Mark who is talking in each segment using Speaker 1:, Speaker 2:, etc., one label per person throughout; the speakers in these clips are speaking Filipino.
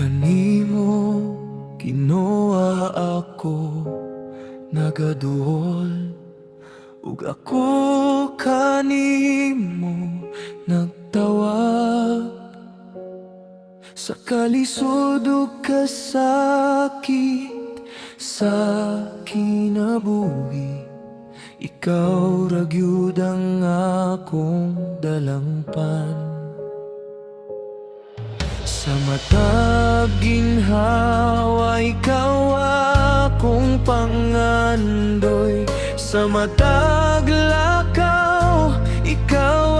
Speaker 1: Kanimo Ginoo ako nagaduol, ug ako kanimo nagtawag. Sa kalisod ug kasakit sa kinabuhi, ikaw ra gyud ang akong dalangpan. Sa matag ginhawa, ikaw akong pangandoy. Sa matag lakaw, ikaw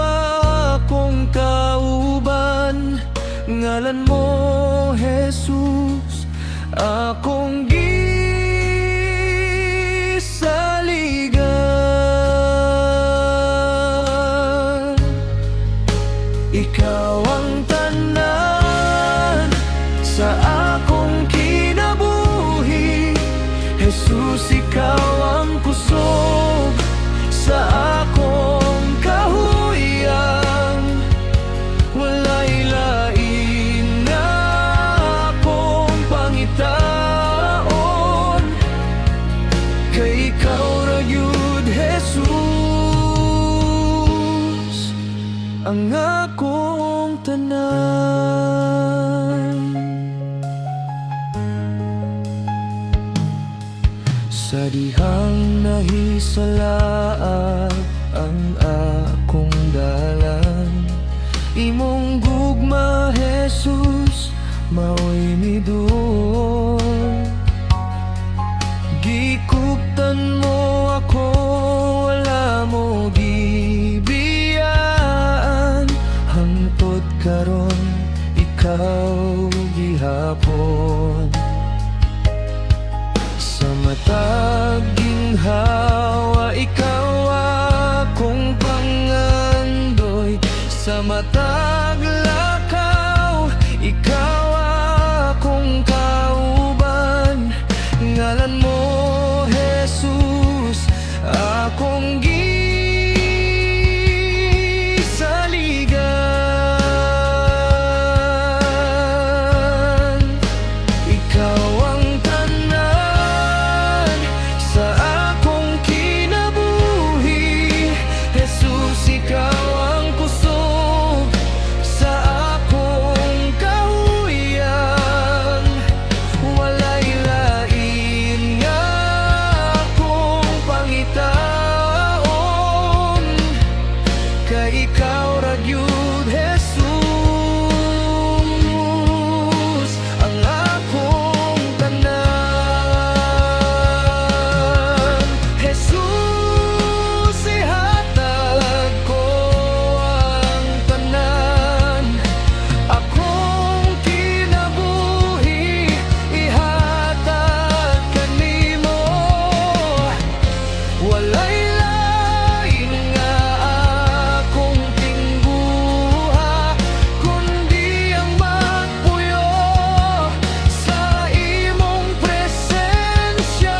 Speaker 1: akong kauban. Ngalan mo, Jesus, akong gisaligan. Ikaw ang tanan sa akong kinabuhi, Jesus, ikaw ang kusog sa akong kahuyang. Walay lain na akong pangitaon, kay ikaw ra gyud, Jesus, ang akong tanan. Sa dihang nahisalaag ang akong dalan, imong gugma, Jesus, mao'y midul. Gikuptan mo ako, wala mo gibiyaan. Hangtod karon, ikaw gihapon. Sa matag ginhawa, ikaw akong pangandoy. Sa matag lakaw, ikaw akong kauban. Ngalan mo, Jesus, akong gisaligan. Ikaw ang tanan sa akong kinabuhi, Jesus, ikaw ang kusog sa akong kahuyang. Walay lain nga akong pangitaon, kay ikaw ra gyud, Jesus, ang akong tanan. Jesus, ihatag ko ang tanan. Akong kinabuhi, ihatag kanimo. Walay lain nga akong tingguha, kundi ang magpuyo sa imong presensya.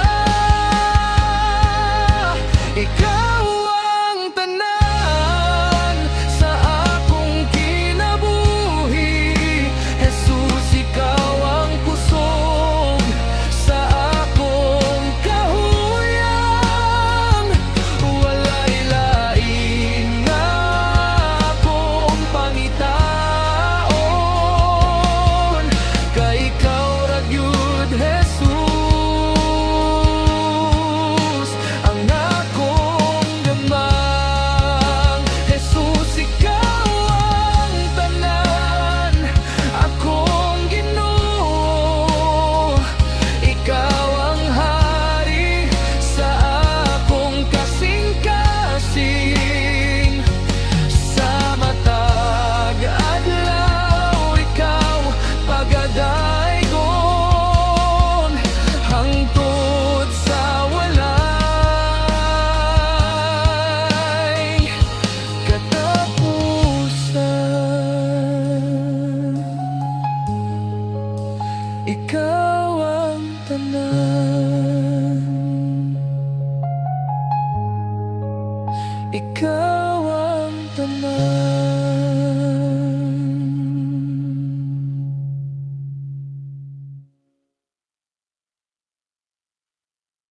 Speaker 1: Ikaw ang tanan sa akong kinabuhi, Jesus, ikaw ang kusog sa akong kahuyang. Walay lain nga akong pangitaon, kay ikaw ra gyud, Jesus, ang akong gamang. Jesus, ikaw ang tanan, akong Ginoo. Ikaw ang hari sa akong kasing-kasing. Sa matag adlaw, ikaw pagadaygon. Hangtod sa walay katapusan, ikaw ang tanan. Ikaw ang tanan.